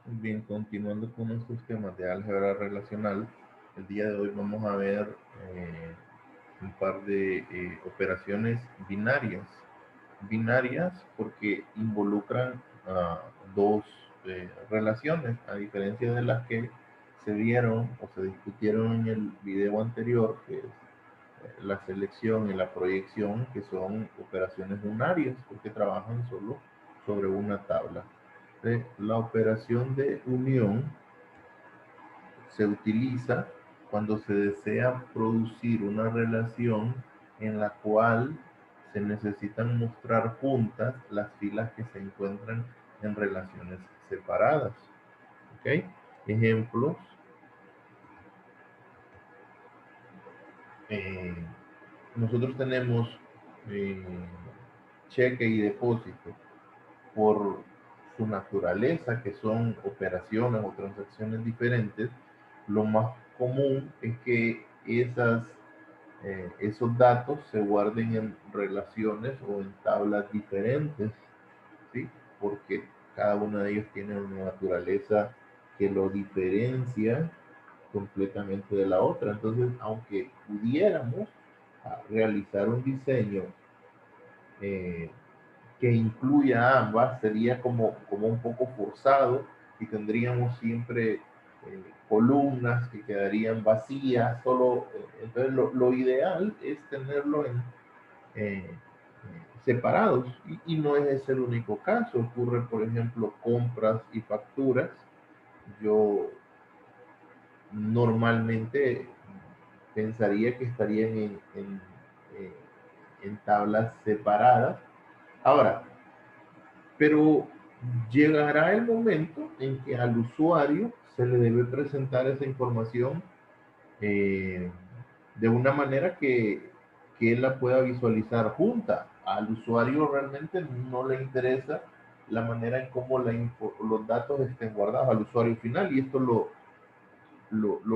Bien, continuando con estos temas de álgebra relacional, el día de hoy vamos a ver un par de operaciones binarias. Binarias porque involucran dos relaciones, a diferencia de las que se vieron o se discutieron en el video anterior, que es la selección y la proyección, que son operaciones unarias porque trabajan solo sobre una tabla. La operación de unión se utiliza cuando se desea producir una relación en la cual se necesitan mostrar juntas las filas que se encuentran en relaciones separadas. ¿Ok? Ejemplos. eh, Nosotros tenemos eh, cheque y depósito por su naturaleza, que son operaciones o transacciones diferentes. Lo más común es que esos datos se guarden en relaciones o en tablas diferentes, ¿sí? Porque cada una de ellos tiene una naturaleza que lo diferencia completamente de la otra. Entonces, aunque pudiéramos realizar un diseño eh, que incluya ambas, sería como un poco forzado y tendríamos siempre columnas que quedarían vacías, solo, entonces lo ideal es tenerlo separados y no es ese el único caso, ocurre por ejemplo compras y facturas. Yo normalmente pensaría que estarían eh, en tablas separadas. Ahora, pero llegará el momento en que al usuario se le debe presentar esa información eh, de una manera que él la pueda visualizar junta. Al usuario realmente no le interesa la manera en cómo los datos estén guardados al usuario final, y esto lo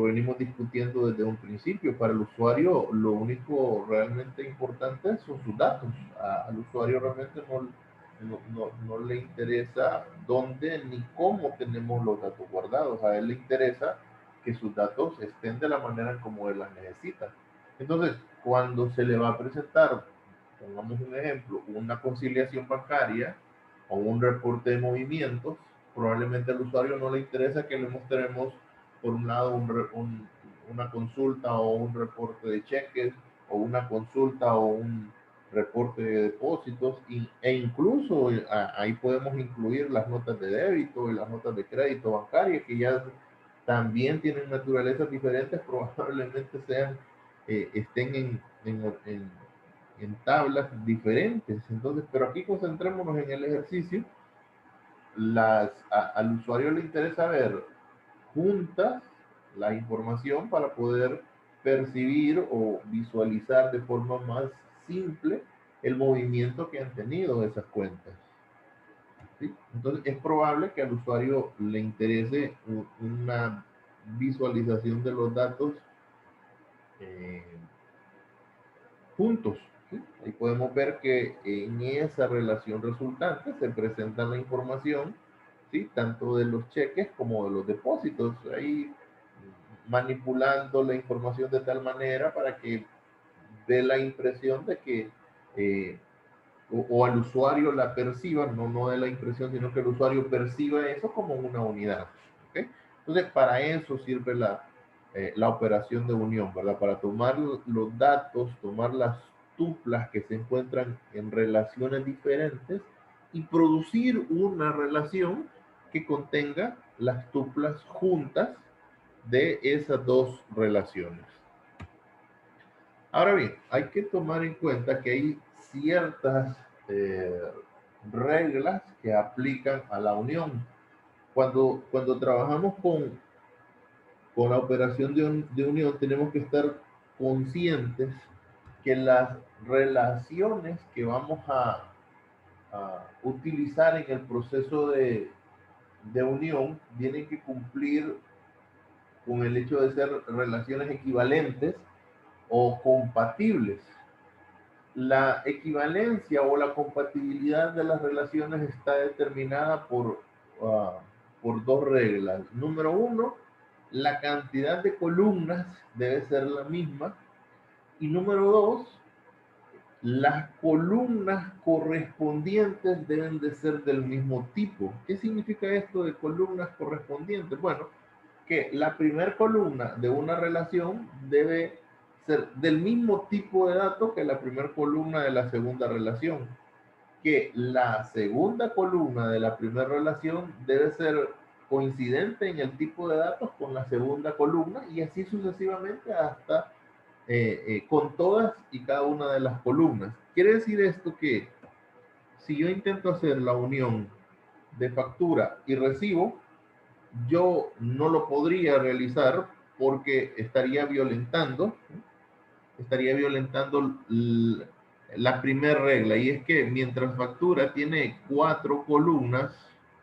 venimos discutiendo desde un principio. Para el usuario lo único realmente importante son sus datos. Al usuario realmente no le interesa dónde ni cómo tenemos los datos guardados. A él le interesa que sus datos estén de la manera en como él las necesita. Entonces, cuando se le va a presentar, pongamos un ejemplo, una conciliación bancaria o un reporte de movimientos, probablemente al usuario no le interesa que le mostremos por un lado una consulta o un reporte de cheques, o una consulta o un reporte de depósitos, e incluso ahí podemos incluir las notas de débito y las notas de crédito bancaria, que ya también tienen naturalezas diferentes, probablemente estén en tablas diferentes. Entonces, pero aquí concentrémonos en el ejercicio. Al usuario le interesa ver juntas la información para poder percibir o visualizar de forma más simple el movimiento que han tenido esas cuentas, ¿sí? Entonces es probable que al usuario le interese una visualización de los datos eh, juntos, ¿sí? Ahí podemos ver que en esa relación resultante se presenta la información, ¿sí? Tanto de los cheques como de los depósitos, ahí manipulando la información de tal manera para que dé la impresión de que eh, o al usuario la perciba, no de la impresión, sino que el usuario perciba eso como una unidad. ¿Okay? Entonces, para eso sirve la operación de unión, ¿verdad? Para tomar los datos, tomar las tuplas que se encuentran en relaciones diferentes y producir una relación que contenga las tuplas juntas de esas dos relaciones. Ahora bien, hay que tomar en cuenta que hay ciertas eh, reglas que aplican a la unión. Cuando trabajamos con la operación de unión, tenemos que estar conscientes que las relaciones que vamos a utilizar en el proceso de unión tienen que cumplir con el hecho de ser relaciones equivalentes o compatibles. La equivalencia o la compatibilidad de las relaciones está determinada por por dos reglas. Número uno, la cantidad de columnas debe ser la misma. Y número dos, las columnas correspondientes deben de ser del mismo tipo. ¿Qué significa esto de columnas correspondientes? Bueno, que la primera columna de una relación debe ser del mismo tipo de datos que la primera columna de la segunda relación. Que la segunda columna de la primera relación debe ser coincidente en el tipo de datos con la segunda columna y así sucesivamente hasta con todas y cada una de las columnas. Quiere decir esto que si yo intento hacer la unión de factura y recibo, yo no lo podría realizar porque estaría violentando la primera regla, y es que mientras factura tiene 4 columnas,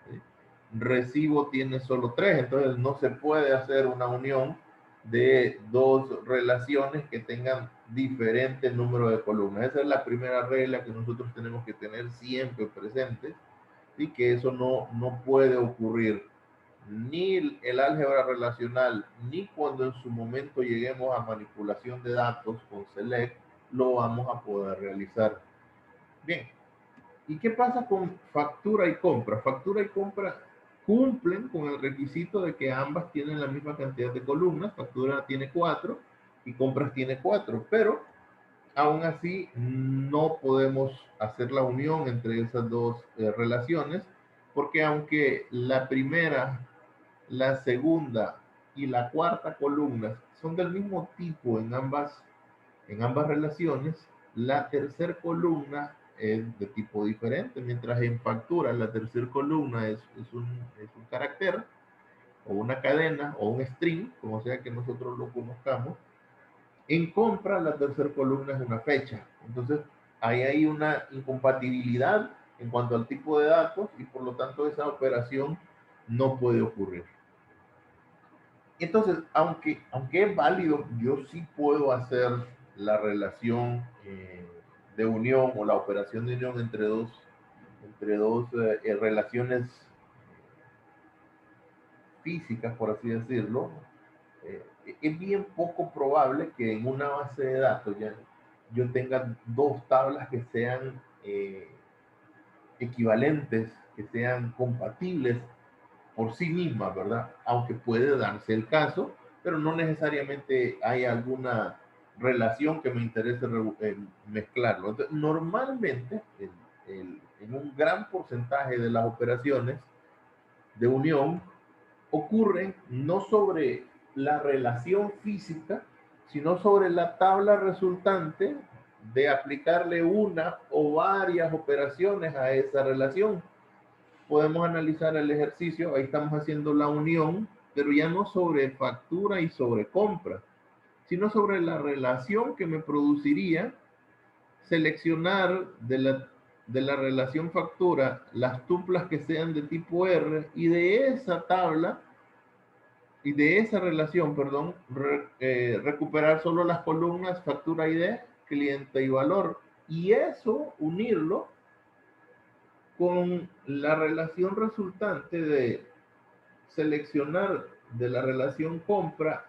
¿sí? Recibo tiene solo 3, entonces no se puede hacer una unión de dos relaciones que tengan diferente número de columnas. Esa es la primera regla que nosotros tenemos que tener siempre presente, y que eso no puede ocurrir ni el álgebra relacional, ni cuando en su momento lleguemos a manipulación de datos con SELECT, lo vamos a poder realizar. Bien, ¿y qué pasa con factura y compra? Factura y compra cumplen con el requisito de que ambas tienen la misma cantidad de columnas. Factura tiene 4 y compras tiene 4, pero aún así no podemos hacer la unión entre esas dos relaciones, porque aunque la primera, la segunda y la cuarta columna son del mismo tipo en ambas relaciones, la tercera columna es de tipo diferente, mientras en factura la tercera columna es un carácter o una cadena o un string, como sea que nosotros lo conozcamos. En compra, la tercera columna es una fecha. Entonces, ahí hay una incompatibilidad en cuanto al tipo de datos y por lo tanto esa operación no puede ocurrir. Entonces, aunque es válido, yo sí puedo hacer la relación de unión o la operación de unión entre dos relaciones físicas, por así decirlo. eh, es bien poco probable que en una base de datos ya yo tenga dos tablas que sean equivalentes, que sean compatibles por sí mismas, ¿verdad? Aunque puede darse el caso, pero no necesariamente hay alguna relación que me interese mezclarlo. Entonces, normalmente, en un gran porcentaje de las operaciones de unión, ocurren no sobre la relación física, sino sobre la tabla resultante de aplicarle una o varias operaciones a esa relación. Podemos analizar el ejercicio, ahí estamos haciendo la unión, pero ya no sobre factura y sobre compra, sino sobre la relación que me produciría seleccionar de la relación factura las tuplas que sean de tipo R, y de esa tabla y de esa relación, perdón, recuperar solo las columnas factura ID, cliente y valor, y eso unirlo con la relación resultante de seleccionar de la relación compra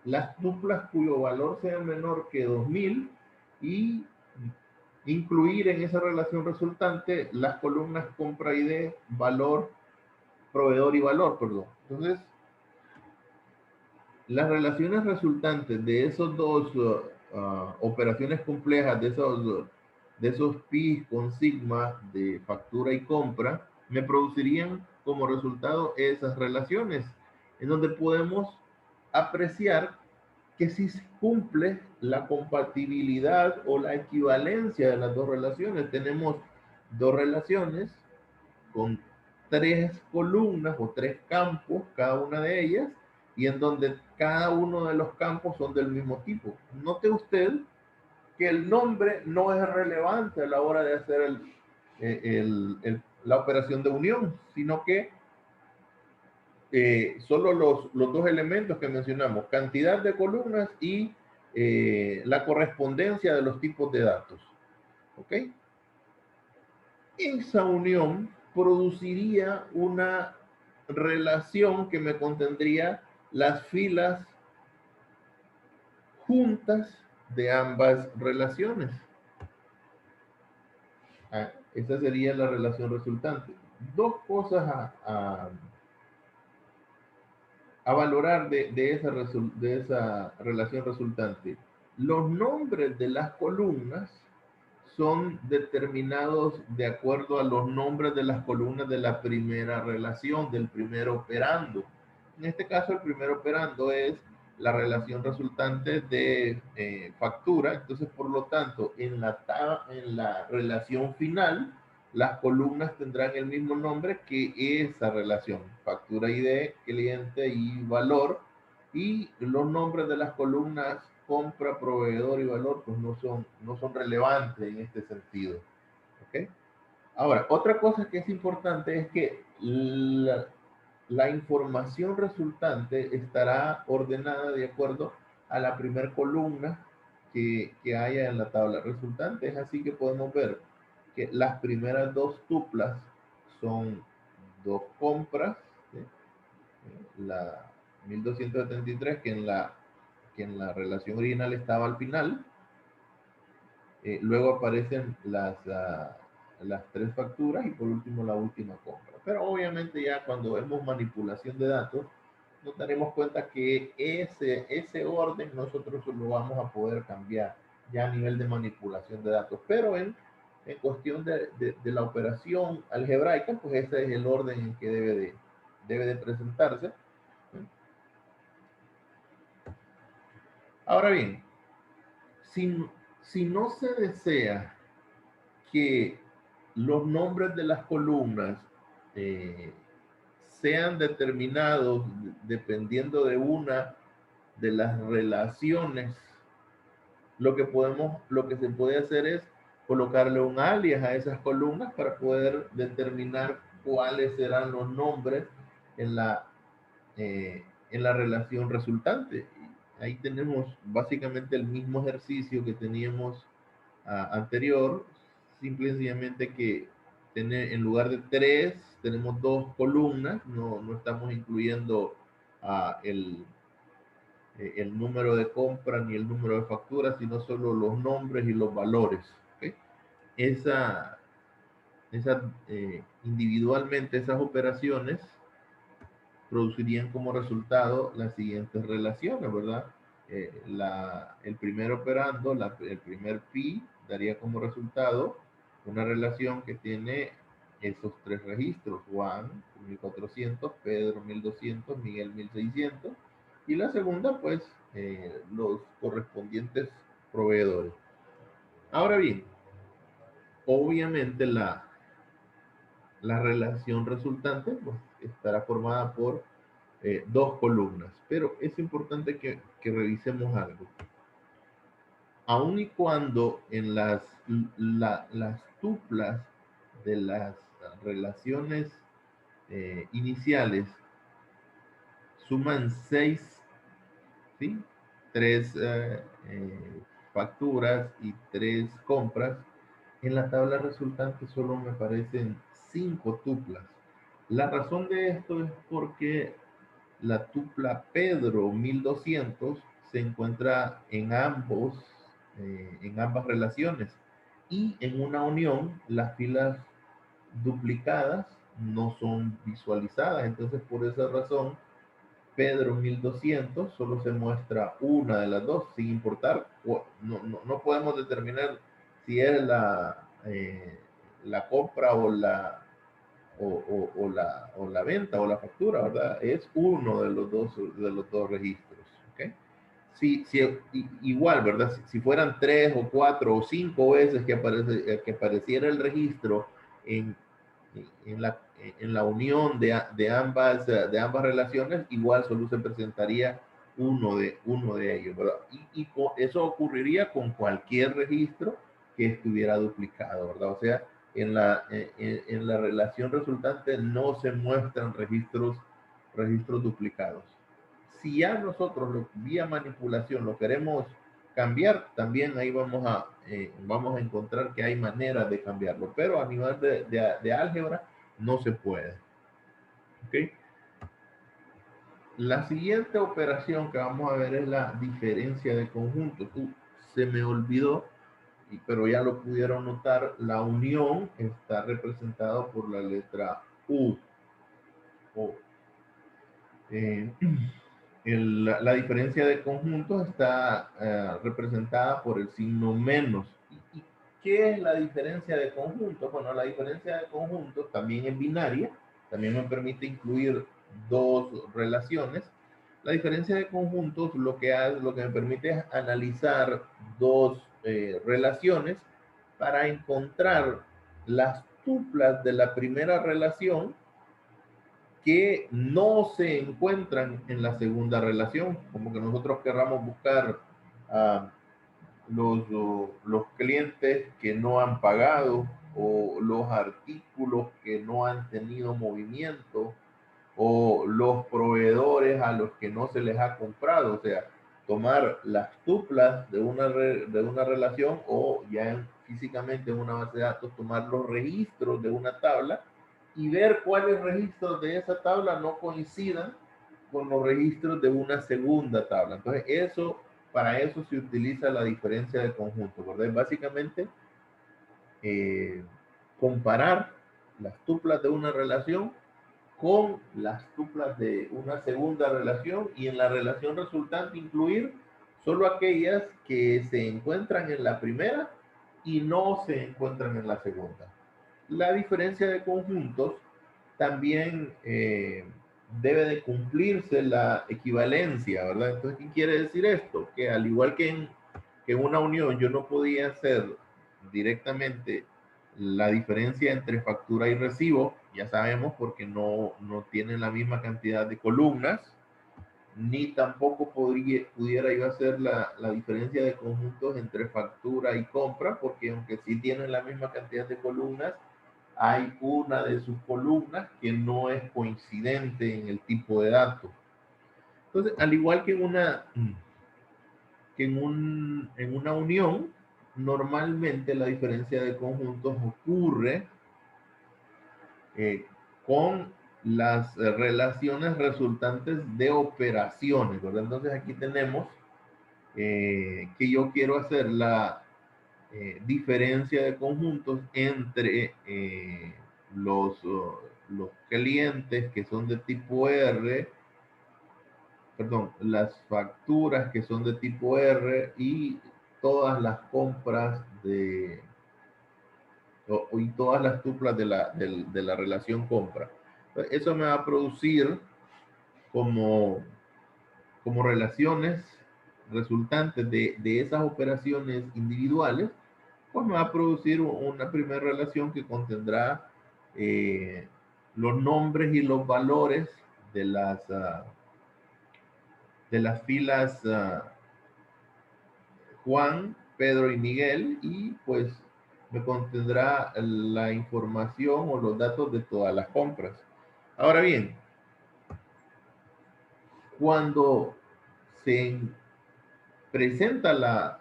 las duplas cuyo valor sea menor que 2000 y incluir en esa relación resultante las columnas compra ID, valor, proveedor y valor, perdón. Entonces, las relaciones resultantes de esos dos operaciones complejas, de esos pi con sigma de factura y compra, me producirían como resultado esas relaciones, en donde podemos apreciar que si se cumple la compatibilidad o la equivalencia de las dos relaciones. Tenemos dos relaciones con tres columnas o tres campos, cada una de ellas, y en donde cada uno de los campos son del mismo tipo. Note usted que el nombre no es relevante a la hora de hacer la operación de unión, sino que solo los dos elementos que mencionamos, cantidad de columnas y la correspondencia de los tipos de datos. ¿Ok? Esa unión produciría una relación que me contendría las filas juntas de ambas relaciones. Esa sería la relación resultante. Dos cosas a valorar de esa relación resultante. Los nombres de las columnas son determinados de acuerdo a los nombres de las columnas de la primera relación, del primer operando. En este caso, el primer operando es la relación resultante de factura. Entonces, por lo tanto, en la relación final, las columnas tendrán el mismo nombre que esa relación, factura ID, cliente y valor, y los nombres de las columnas compra, proveedor y valor pues no son relevantes en este sentido. ¿Okay? Ahora, otra cosa que es importante es que la información resultante estará ordenada de acuerdo a la primera columna que haya en la tabla resultante. Es así que podemos ver que las primeras dos tuplas son dos compras, ¿sí? La 1273 que en la relación original estaba al final. Luego aparecen las tres facturas y por último la última compra. Pero obviamente ya cuando vemos manipulación de datos, nos daremos cuenta que ese orden nosotros lo vamos a poder cambiar ya a nivel de manipulación de datos. Pero en cuestión de la operación algebraica, pues ese es el orden en que debe de presentarse. Ahora bien, si no se desea que los nombres de las columnas eh, sean determinados dependiendo de una de las relaciones, lo que se puede hacer es colocarle un alias a esas columnas para poder determinar cuáles serán los nombres en en la relación resultante. Ahí tenemos básicamente el mismo ejercicio que teníamos anterior, simple y sencillamente que en lugar de tres, tenemos dos columnas, no estamos incluyendo el número de compra ni el número de facturas, sino solo los nombres y los valores. ¿Okay? Esa, individualmente esas operaciones producirían como resultado las siguientes relaciones, ¿verdad? El primer operando, el primer pi, daría como resultado una relación que tiene esos tres registros: Juan 1400, Pedro 1200, Miguel 1600, y la segunda pues los correspondientes proveedores. Ahora bien, obviamente la relación resultante pues, estará formada por dos columnas, pero es importante que revisemos algo. Aun y cuando en las tuplas de las relaciones iniciales suman seis, ¿sí? Tres facturas y tres compras, en la tabla resultante solo me aparecen cinco tuplas. La razón de esto es porque la tupla Pedro 1200 se encuentra en ambas relaciones, y en una unión las filas duplicadas no son visualizadas. Entonces, por esa razón, Pedro 1200 solo se muestra una de las dos, sin importar, no podemos determinar si es la compra o la venta o la factura, ¿verdad? Es uno de los dos registros. ¿Okay? Igual, ¿verdad? Si fueran tres o cuatro o cinco veces que apareciera el registro en, en la unión de ambas relaciones, igual solo se presentaría uno de ellos, ¿verdad? Eso ocurriría con cualquier registro que estuviera duplicado, ¿verdad? O sea, en la relación resultante no se muestran registros duplicados. Si ya nosotros vía manipulación lo queremos cambiar, también ahí vamos a encontrar que hay maneras de cambiarlo, pero a nivel de álgebra no se puede. ¿Okay? La siguiente operación que vamos a ver es la diferencia de conjuntos. Se me olvidó, pero ya lo pudieron notar, la unión está representada por la letra U. O, eh, la diferencia de conjuntos está representada por el signo menos. ¿Y qué es la diferencia de conjuntos? Bueno, la diferencia de conjuntos también es binaria, también me permite incluir dos relaciones. La diferencia de conjuntos lo que me permite es analizar dos relaciones para encontrar las tuplas de la primera relación que no se encuentran en la segunda relación, como que nosotros querramos buscar a los clientes que no han pagado o los artículos que no han tenido movimiento o los proveedores a los que no se les ha comprado, o sea, tomar las tuplas de una relación o ya físicamente en una base de datos tomar los registros de una tabla y ver cuáles registros de esa tabla no coincidan con los registros de una segunda tabla. Entonces, para eso se utiliza la diferencia de conjunto, ¿verdad? Básicamente, eh, comparar las tuplas de una relación con las tuplas de una segunda relación y en la relación resultante incluir solo aquellas que se encuentran en la primera y no se encuentran en la segunda. La diferencia de conjuntos también debe de cumplirse la equivalencia, ¿verdad? Entonces, ¿qué quiere decir esto? Que al igual que en una unión yo no podía hacer directamente la diferencia entre factura y recibo, ya sabemos, porque no tienen la misma cantidad de columnas, ni tampoco pudiera yo hacer la diferencia de conjuntos entre factura y compra, porque aunque sí tienen la misma cantidad de columnas, hay una de sus columnas que no es coincidente en el tipo de datos. Entonces, al igual que en una unión, normalmente la diferencia de conjuntos ocurre con las relaciones resultantes de operaciones, ¿verdad? Entonces aquí tenemos que yo quiero hacer la diferencia de conjuntos entre los clientes que son de tipo R, perdón, las facturas que son de tipo R y todas las compras y todas las tuplas de la relación compra. Eso me va a producir como, como relaciones resultantes de esas operaciones individuales, pues me va a producir una primera relación que contendrá eh, los nombres y los valores de las filas Juan, Pedro y Miguel y pues me contendrá la información o los datos de todas las compras. Ahora bien, cuando se presenta la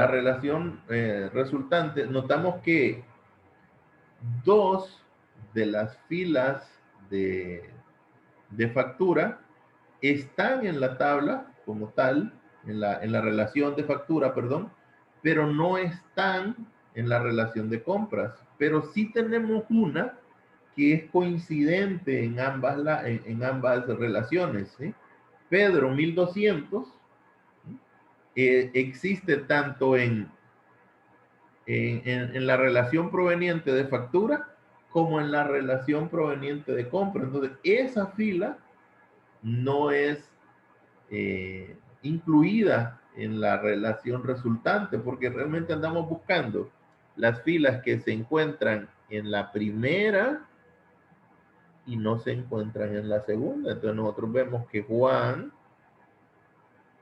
relación resultante, notamos que dos de las filas de, de factura están en la tabla como tal, en la relación de factura, perdón, pero no están en la relación de compras. Pero sí tenemos una que es coincidente en ambas relaciones. ¿Sí? Pedro 1200 existe tanto en la relación proveniente de factura como en la relación proveniente de compra. Entonces, esa fila no es incluida en la relación resultante, porque realmente andamos buscando las filas que se encuentran en la primera y no se encuentran en la segunda. Entonces nosotros vemos que Juan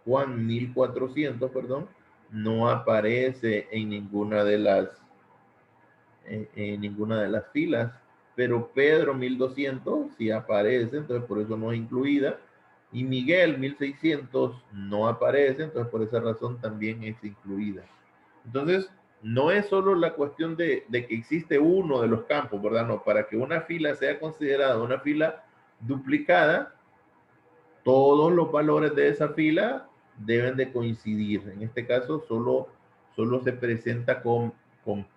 1400, perdón, no aparece en ninguna de las filas, pero Pedro 1200 sí aparece, entonces por eso no es incluida, y Miguel 1600 no aparece, entonces por esa razón también es incluida. Entonces, no es solo la cuestión de que existe uno de los campos, ¿verdad? No, para que una fila sea considerada una fila duplicada, todos los valores de esa fila deben de coincidir. En este caso, solo se presenta con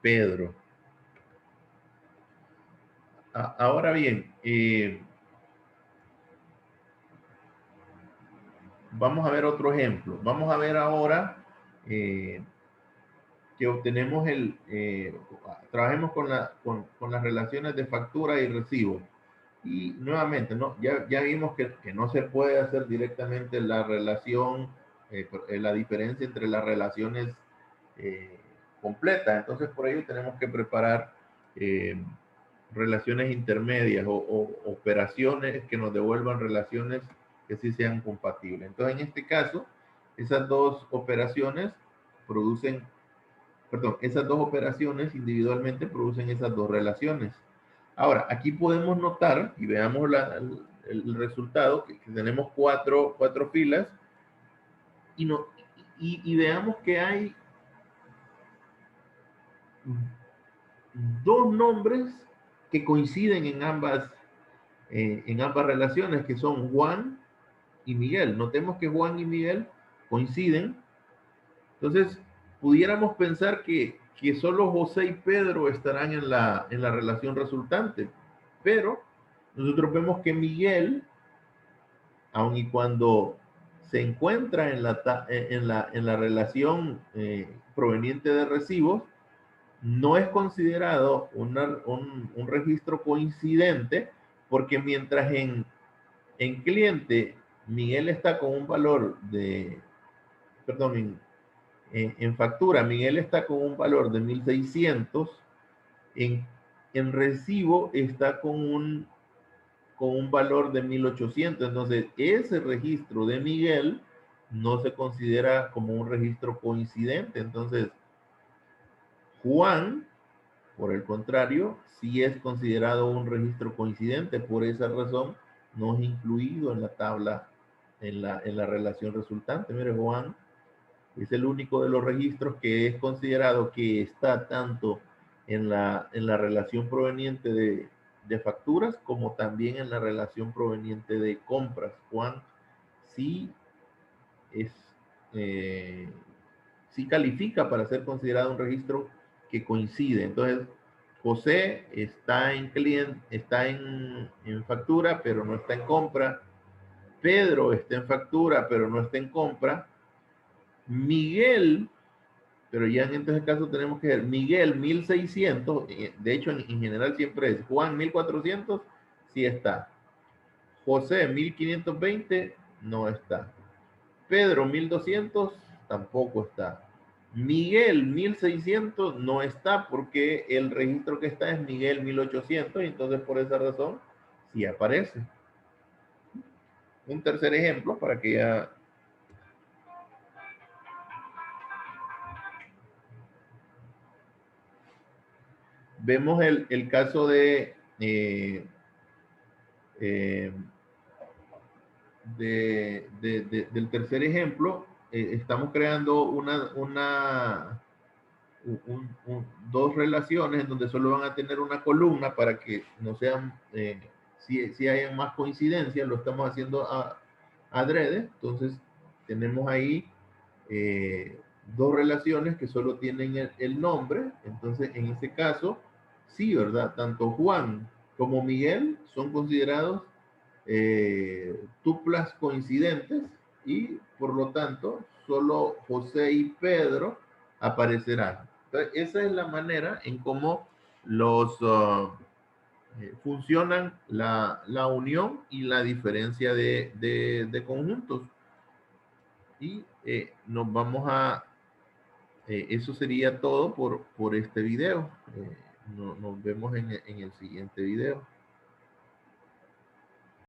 Pedro. Ahora bien, vamos a ver otro ejemplo. Vamos a ver ahora que obtenemos trabajemos con las relaciones de factura y recibo. Y nuevamente, ¿no? Ya vimos que no se puede hacer directamente la relación, la diferencia entre las relaciones completas. Entonces, por ello tenemos que preparar relaciones intermedias o operaciones que nos devuelvan relaciones que sí sean compatibles. Entonces, en este caso, esas dos operaciones producen, perdón, esas dos operaciones individualmente producen esas dos relaciones. Ahora, aquí podemos notar, y veamos el resultado, que tenemos cuatro filas, y veamos que hay dos nombres que coinciden en ambas relaciones, que son Juan y Miguel. Notemos que Juan y Miguel coinciden. Entonces, pudiéramos pensar que solo José y Pedro estarán en la relación resultante, pero nosotros vemos que Miguel, aun y cuando se encuentra en la relación proveniente de recibos, no es considerado un registro coincidente, porque mientras en cliente Miguel está con un valor de, perdón, en factura Miguel está con un valor de 1600, en recibo está con un valor de 1800. Entonces, ese registro de Miguel no se considera como un registro coincidente. Entonces, Juan, por el contrario, sí es considerado un registro coincidente. Por esa razón, no es incluido en la tabla, en la relación resultante. Mire, Juan es el único de los registros que es considerado que está tanto en la relación proveniente de facturas como también en la relación proveniente de compras. Juan sí es, sí califica para ser considerado un registro que coincide. Entonces, José está en cliente, está en factura, pero no está en compra. Pedro está en factura, pero no está en compra. Miguel, pero ya en este caso tenemos que ver, Miguel 1600, de hecho en general siempre es Juan 1400, sí está. José 1520, no está. Pedro 1200, tampoco está. Miguel 1600 no está, porque el registro que está es Miguel 1800, y entonces por esa razón sí aparece. Un tercer ejemplo para que ya vemos el caso del tercer ejemplo. Estamos creando dos relaciones en donde solo van a tener una columna para que no sean, si hay más coincidencias, lo estamos haciendo adrede. Entonces tenemos ahí dos relaciones que solo tienen el nombre. Entonces en este caso, sí, ¿verdad? Tanto Juan como Miguel son considerados tuplas coincidentes, y por lo tanto solo José y Pedro aparecerán. Entonces, esa es la manera en cómo funcionan la unión y la diferencia de conjuntos. Y nos vamos eso sería todo por este video. Nos vemos en el siguiente video.